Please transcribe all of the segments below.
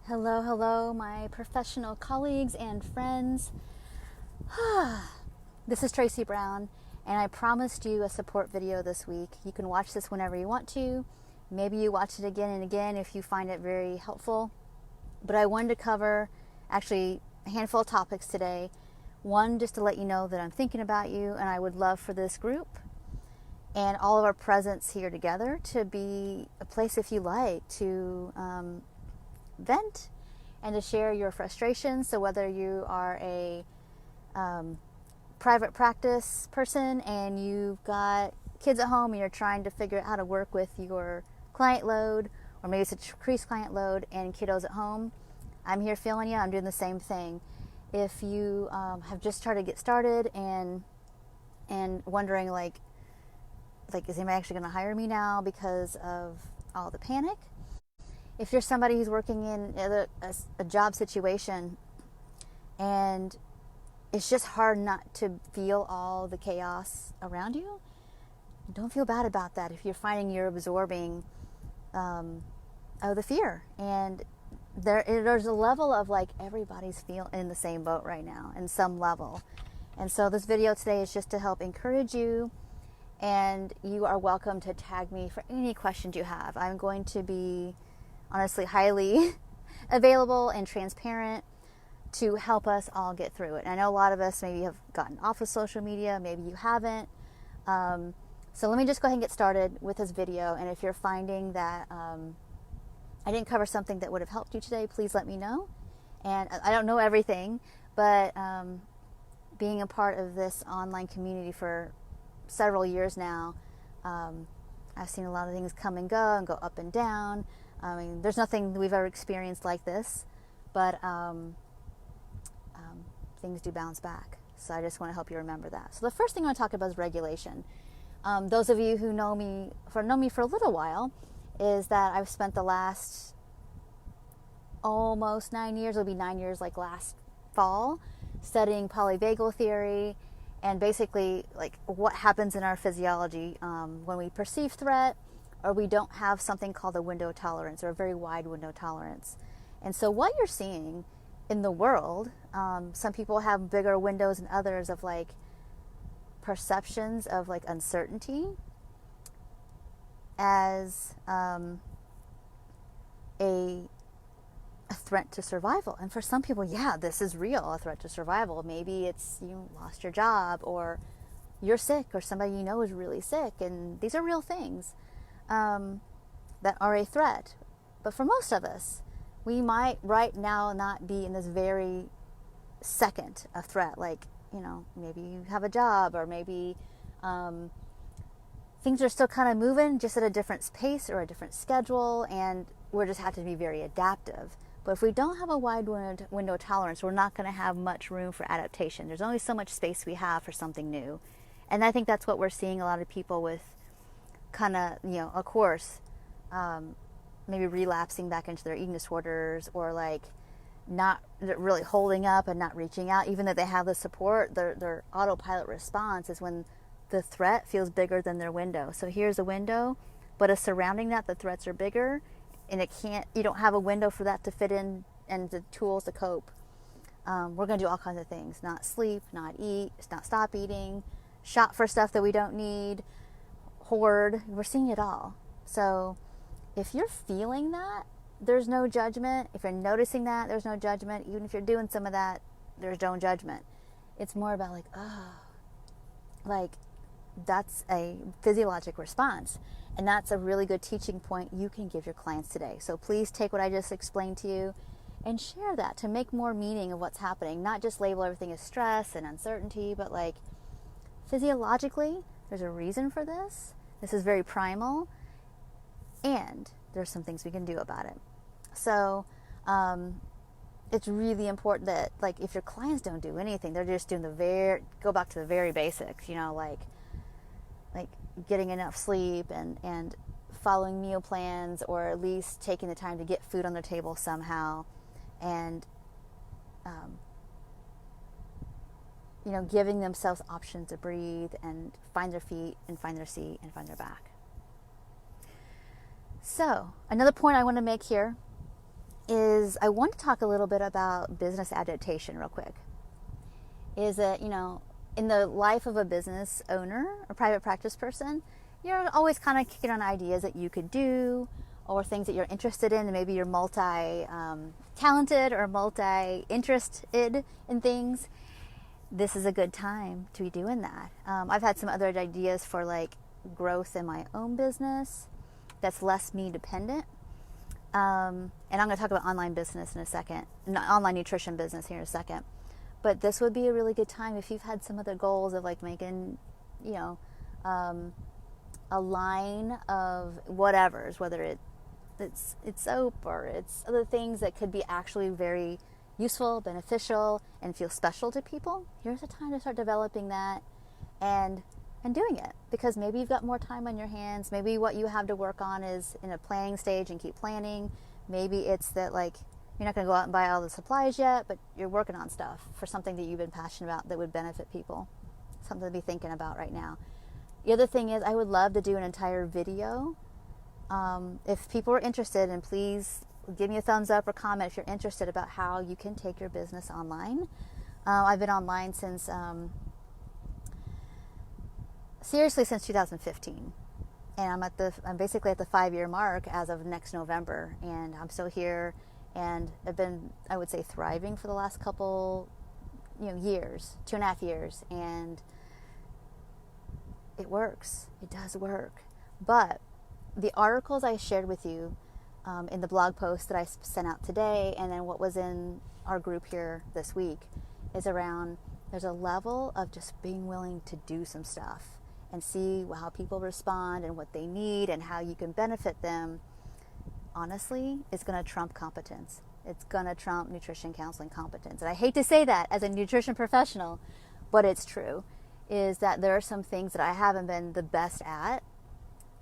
Hello, hello, my professional colleagues and friends. This is Tracy Brown, and I promised you a support video this week. You can watch this whenever you want to. Maybe you watch it again and again if you find it very helpful. But I wanted to cover actually a handful of topics today. One, just to let you know that I'm thinking about you, and I would love for this group and all of our presence here together to be a place, if you like, to vent and to share your frustrations. So whether you are a private practice person and you've got kids at home and you're trying to figure out how to work with your client load, or maybe it's a decreased client load and kiddos at home, I'm here feeling you. I'm doing the same thing. If you have just tried to get started and wondering like is anybody actually going to hire me now because of all the panic? If you're somebody who's working in a job situation and it's just hard not to feel all the chaos around you, don't feel bad about that if you're finding you're absorbing the fear. And there's a level of like everybody's feeling in the same boat right now in some level. And so this video today is just to help encourage you, and you are welcome to tag me for any questions you have. I'm going to be honestly highly available and transparent to help us all get through it. And I know a lot of us maybe have gotten off of social media, maybe you haven't. So let me just go ahead and get started with this video. And if you're finding that I didn't cover something that would have helped you today, please let me know. And I don't know everything, but being a part of this online community for several years now, I've seen a lot of things come and go up and down. I mean, there's nothing we've ever experienced like this, but things do bounce back. So I just want to help you remember that. So the first thing I want to talk about is regulation. Those of you who know me for a little while, is that I've spent the last almost 9 years, it'll be 9 years like last fall, studying polyvagal theory and basically like what happens in our physiology when we perceive threat, or we don't have something called a window tolerance, or a very wide window tolerance. And so what you're seeing in the world, some people have bigger windows than others of like perceptions of like uncertainty as a threat to survival. And for some people, yeah, this is real, a threat to survival. Maybe it's you lost your job, or you're sick, or somebody you know is really sick, and these are real things that are a threat. But for most of us, we might right now not be in this very second of threat. Like, maybe you have a job, or maybe things are still kind of moving, just at a different pace or a different schedule, and we're just have to be very adaptive. But if we don't have a wide window tolerance, we're not going to have much room for adaptation. There's only so much space we have for something new. And I think that's what we're seeing a lot of people with kind of, of course, maybe relapsing back into their eating disorders, or like not really holding up and not reaching out, even though they have the support. Their autopilot response is when the threat feels bigger than their window. So here's a window, but surrounding that, the threats are bigger, and you don't have a window for that to fit in and the tools to cope. We're going to do all kinds of things: not sleep, not eat, not stop eating, shop for stuff that we don't need, hoard. We're seeing it all. So if you're feeling that, there's no judgment. If you're noticing that, there's no judgment. Even if you're doing some of that, there's no judgment. It's more about like that's a physiologic response. And that's a really good teaching point you can give your clients today. So please take what I just explained to you and share that to make more meaning of what's happening. Not just label everything as stress and uncertainty, but like physiologically, there's a reason for this. This is very primal, and there's some things we can do about it. So it's really important that, like, if your clients don't do anything, they're just doing go back to the very basics, like getting enough sleep and following meal plans, or at least taking the time to get food on their table somehow, and giving themselves options to breathe and find their feet and find their seat and find their back. So another point I want to make here is I want to talk a little bit about business adaptation real quick. Is that, in the life of a business owner or private practice person, you're always kind of kicking on ideas that you could do or things that you're interested in, and maybe you're multi-talented or multi-interested in things. This is a good time to be doing that. I've had some other ideas for like growth in my own business that's less me dependent. And I'm going to talk about online business in a second, online nutrition business here in a second. But this would be a really good time if you've had some other goals of like making, a line of whatevers, whether it's soap or it's other things that could be actually very useful, beneficial, and feel special to people. Here's a time to start developing that and doing it, because maybe you've got more time on your hands. Maybe what you have to work on is in a planning stage and keep planning. Maybe it's that like you're not going to go out and buy all the supplies yet, but you're working on stuff for something that you've been passionate about that would benefit people. Something to be thinking about right now. The other thing is I would love to do an entire video. If people are interested, and please give me a thumbs up or comment if you're interested about how you can take your business online. I've been online since, seriously, since 2015. And I'm basically at the 5-year mark as of next November, and I'm still here, and I've been, I would say, thriving for the last couple, years, 2.5 years, and it works. It does work. But the articles I shared with you in the blog post that I sent out today, and then what was in our group here this week, is around there's a level of just being willing to do some stuff and see how people respond and what they need and how you can benefit them. Honestly, it's going to trump competence. It's going to trump nutrition counseling competence. And I hate to say that as a nutrition professional, but it's true, is that there are some things that I haven't been the best at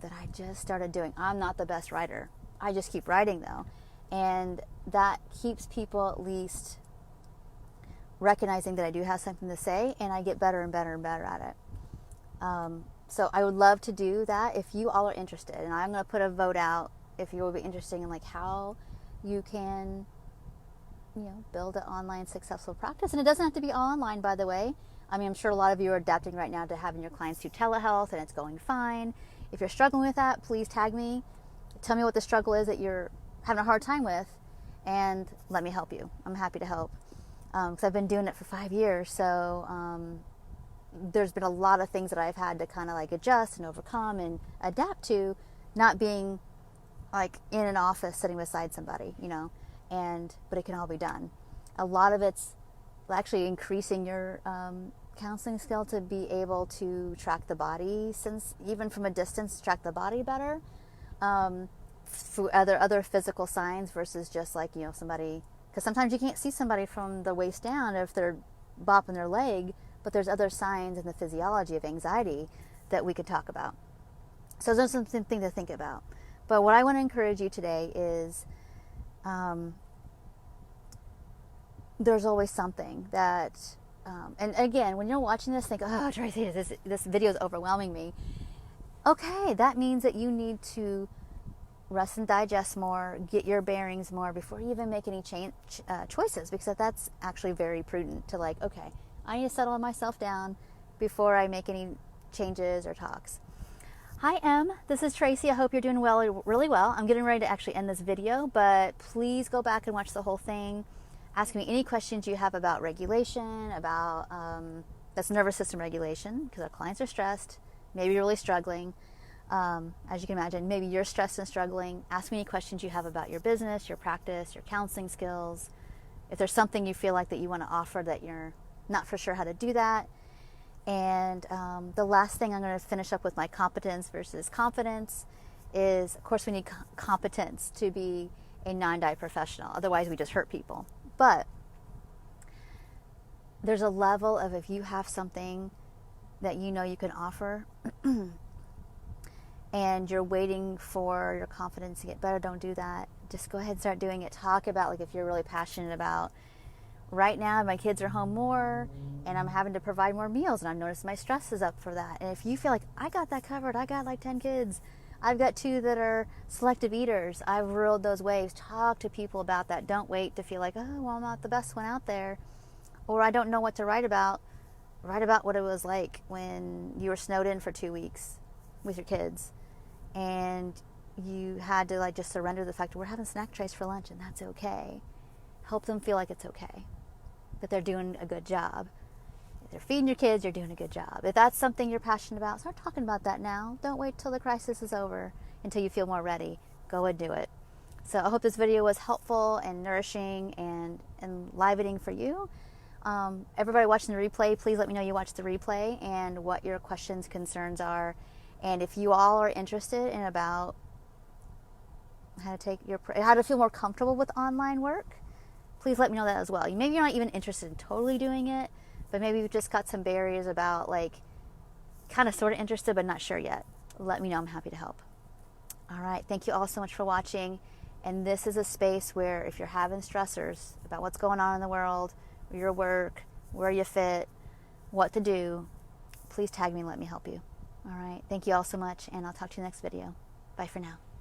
that I just started doing. I'm not the best writer. I just keep writing though. And that keeps people at least recognizing that I do have something to say, and I get better and better and better at it. So I would love to do that if you all are interested. And I'm going to put a vote out if you will be interested in like how you can, build an online successful practice. And it doesn't have to be online, by the way. I mean, I'm sure a lot of you are adapting right now to having your clients do telehealth, and it's going fine. If you're struggling with that, please tag me. Tell me what the struggle is that you're having a hard time with, and let me help you. I'm happy to help, because I've been doing it for 5 years. So there's been a lot of things that I've had to kind of like adjust and overcome and adapt to, not being like in an office sitting beside somebody, but it can all be done. A lot of it's actually increasing your counseling skill to be able to track the body, since even from a distance, track the body better, for other physical signs versus just like, somebody, because sometimes you can't see somebody from the waist down if they're bopping their leg, but there's other signs in the physiology of anxiety that we could talk about. So there's something to think about. But what I want to encourage you today is there's always something that, and again, when you're watching this, think, oh, Tracy, this video is overwhelming me. Okay, that means that you need to rest and digest more, get your bearings more before you even make any choices, because that's actually very prudent to like, okay, I need to settle myself down before I make any changes or talks. Hi, Em. This is Tracy. I hope you're doing well, really well. I'm getting ready to actually end this video, but please go back and watch the whole thing. Ask me any questions you have about regulation, about that's nervous system regulation, because our clients are stressed. Maybe you're really struggling. As you can imagine, maybe you're stressed and struggling. Ask me any questions you have about your business, your practice, your counseling skills. If there's something you feel like that you want to offer that you're not for sure how to do that. And the last thing I'm going to finish up with my competence versus confidence is, of course, we need competence to be a non-diet professional. Otherwise, we just hurt people. But there's a level of, if you have something that you can offer and you're waiting for your confidence to get better, don't do that. Just go ahead and start doing it. Talk about, like, if you're really passionate about, right now my kids are home more and I'm having to provide more meals, and I've noticed my stress is up for that. And if you feel like, I got that covered, I got like 10 kids, I've got two that are selective eaters. I've rode those waves. Talk to people about that. Don't wait to feel like, oh, well, I'm not the best one out there, or I don't know what to write about. Write about what it was like when you were snowed in for 2 weeks with your kids and you had to like just surrender the fact that we're having snack trays for lunch and that's okay. Help them feel like it's okay, that they're doing a good job. If they're feeding your kids, you're doing a good job. If that's something you're passionate about, start talking about that now. Don't wait till the crisis is over until you feel more ready. Go and do it. So I hope this video was helpful and nourishing and enlivening for you. Everybody watching the replay, please let me know you watched the replay and what your questions, concerns are. And if you all are interested in about how to feel more comfortable with online work, please let me know that as well. Maybe you're not even interested in totally doing it, but maybe you've just got some barriers about like kind of sort of interested but not sure yet. Let me know. I'm happy to help. All right. Thank you all so much for watching. And this is a space where if you're having stressors about what's going on in the world, your work, where you fit, what to do, please tag me and let me help you. All right. Thank you all so much, and I'll talk to you next video. Bye for now.